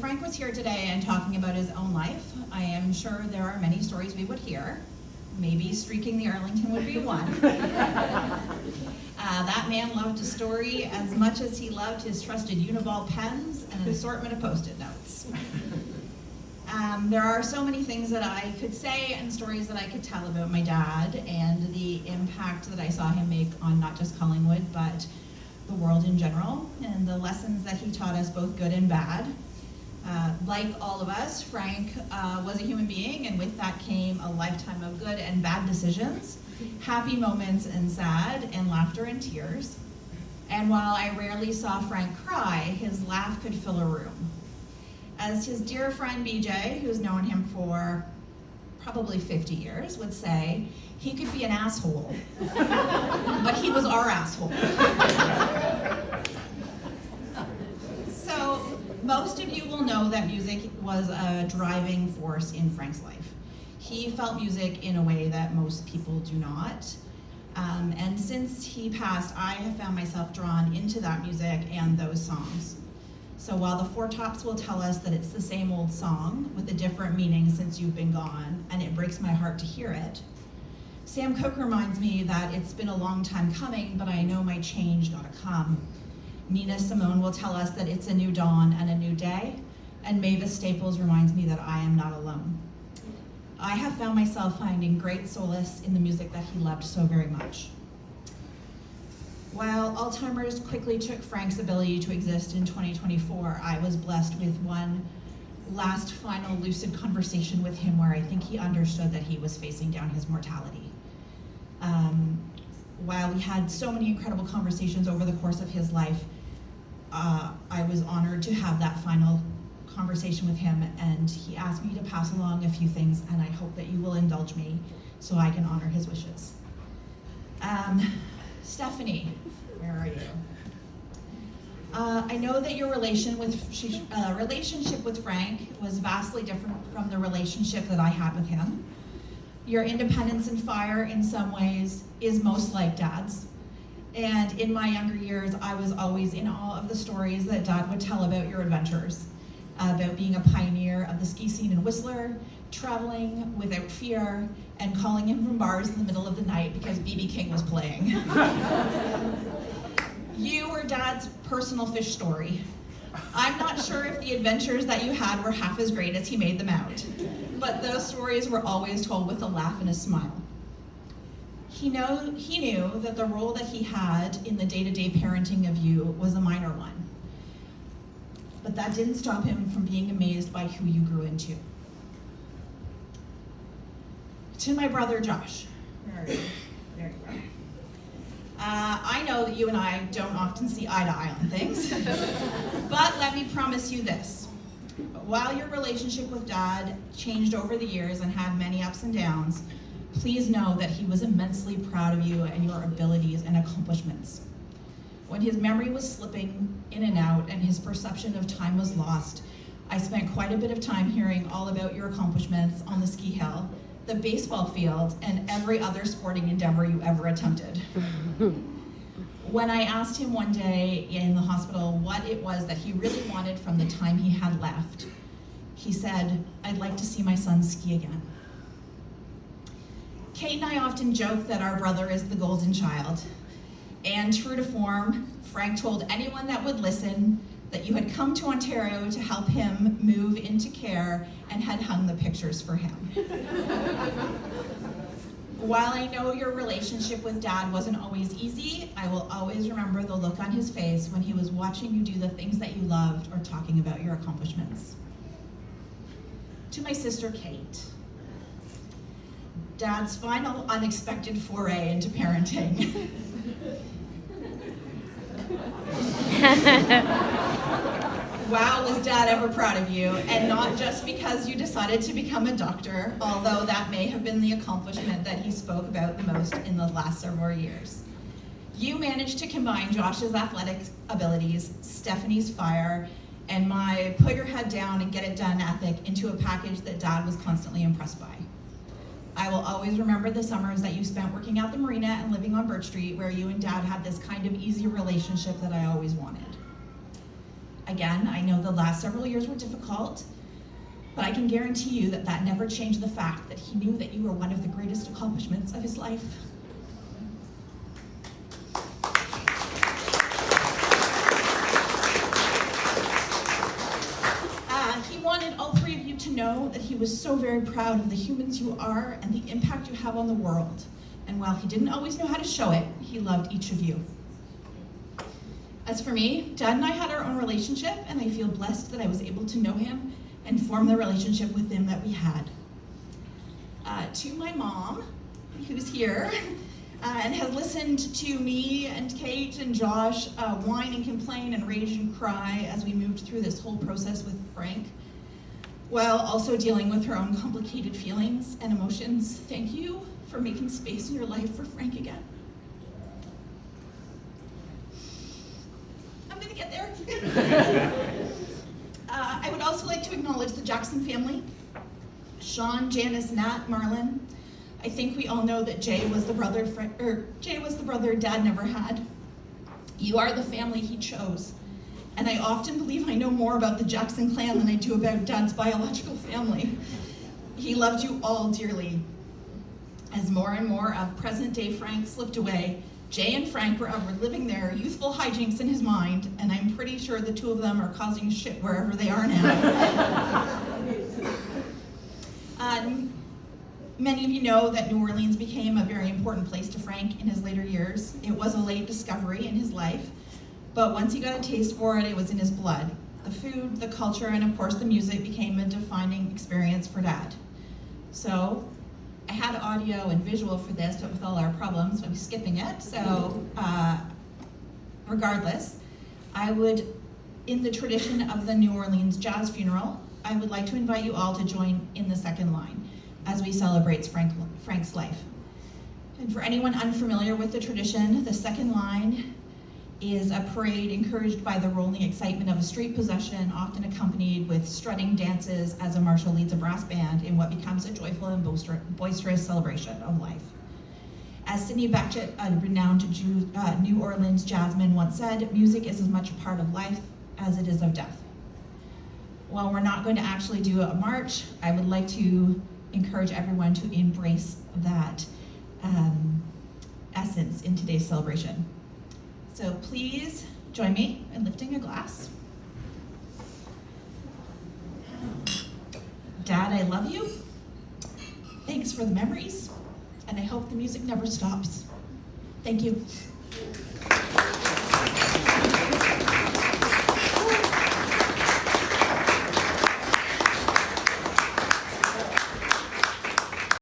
Frank was here today and talking about his own life. I am sure there are many stories we would hear. Maybe streaking the Arlington would be one. That man loved a story as much as he loved his trusted Uniball pens and an assortment of Post-it notes. There are so many things that I could say and stories that I could tell about my dad and the impact that I saw him make on not just Collingwood, but the world in general, and the lessons that he taught us, both good and bad. Like all of us, Frank was a human being, and with that came a lifetime of good and bad decisions, happy moments and sad, and laughter and tears. And while I rarely saw Frank cry, his laugh could fill a room. As his dear friend BJ, who's known him for probably 50 years, would say, he could be an asshole, but he was our asshole. So, most of you will know that music was a driving force in Frank's life. He felt music in a way that most people do not. And since he passed, I have found myself drawn into that music and those songs. So while the Four Tops will tell us that it's the same old song with a different meaning since you've been gone, and it breaks my heart to hear it, Sam Cooke reminds me that it's been a long time coming, but I know my change gotta come. Nina Simone will tell us that it's a new dawn and a new day, and Mavis Staples reminds me that I am not alone. I have found myself finding great solace in the music that he loved so very much. While Alzheimer's quickly took Frank's ability to exist in 2024, I was blessed with one last final lucid conversation with him where I think he understood that he was facing down his mortality. While we had so many incredible conversations over the course of his life, I was honored to have that final conversation with him, and he asked me to pass along a few things, and I hope that you will indulge me so I can honor his wishes. Stephanie, where are you? I know that your relationship with Frank was vastly different from the relationship that I had with him. Your independence and fire in some ways is most like Dad's. And in my younger years, I was always in awe of the stories that Dad would tell about your adventures, about being a pioneer of the ski scene in Whistler, traveling without fear, and calling in from bars in the middle of the night because B.B. King was playing. You were Dad's personal fish story. I'm not sure if the adventures that you had were half as great as he made them out, but those stories were always told with a laugh and a smile. He knew that the role that he had in the day-to-day parenting of you was a minor one, but that didn't stop him from being amazed by who you grew into. To my brother Josh, where are you? There you go. I know that you and I don't often see eye to eye on things, but let me promise you this. While your relationship with Dad changed over the years and had many ups and downs, please know that he was immensely proud of you and your abilities and accomplishments. When his memory was slipping in and out and his perception of time was lost, I spent quite a bit of time hearing all about your accomplishments on the ski hill, the baseball field, and every other sporting endeavor you ever attempted. When I asked him one day in the hospital what it was that he really wanted from the time he had left, he said, "I'd like to see my son ski again." Kate and I often joke that our brother is the golden child. And true to form, Frank told anyone that would listen that you had come to Ontario to help him move into care and had hung the pictures for him. While I know your relationship with Dad wasn't always easy, I will always remember the look on his face when he was watching you do the things that you loved or talking about your accomplishments. To my sister Kate, Dad's final unexpected foray into parenting. Wow, was Dad ever proud of you, and not just because you decided to become a doctor, although that may have been the accomplishment that he spoke about the most in the last several years. You managed to combine Josh's athletic abilities, Stephanie's fire, and my put your head down and get it done ethic into a package that Dad was constantly impressed by. I will always remember the summers that you spent working at the marina and living on Birch Street, where you and Dad had this kind of easy relationship that I always wanted. Again, I know the last several years were difficult, but I can guarantee you that that never changed the fact that he knew that you were one of the greatest accomplishments of his life. He wanted all three of you to know that he was so very proud of the humans you are and the impact you have on the world. And while he didn't always know how to show it, he loved each of you. As for me, Dad and I had our own relationship, and I feel blessed that I was able to know him and form the relationship with him that we had. To my mom, who's here, and has listened to me and Kate and Josh whine and complain and rage and cry as we moved through this whole process with Frank, while also dealing with her own complicated feelings and emotions. Thank you for making space in your life for Frank again. I'm gonna get there. I would also like to acknowledge the Jackson family. Sean, Janice, Nat, Marlon. I think we all know that Jay was the brother Dad never had. You are the family he chose. And I often believe I know more about the Jackson clan than I do about Dad's biological family. He loved you all dearly. As more and more of present-day Frank slipped away, Jay and Frank were living their youthful hijinks in his mind, and I'm pretty sure the two of them are causing shit wherever they are now. Many of you know that New Orleans became a very important place to Frank in his later years. It was a late discovery in his life, but once he got a taste for it, it was in his blood. The food, the culture, and of course the music became a defining experience for Dad. So I had audio and visual for this, but with all our problems, I'm skipping it. So regardless, I would, in the tradition of the New Orleans jazz funeral, I would like to invite you all to join in the second line as we celebrate Frank's life. And for anyone unfamiliar with the tradition, the second line is a parade encouraged by the rolling excitement of a street procession, often accompanied with strutting dances as a marshal leads a brass band in what becomes a joyful and boisterous celebration of life. As Sidney Bechet, a renowned New Orleans jazzman, once said, music is as much a part of life as it is of death. While we're not going to actually do a march, I would like to encourage everyone to embrace that essence in today's celebration. So please join me in lifting a glass. Dad, I love you. Thanks for the memories, and I hope the music never stops. Thank you.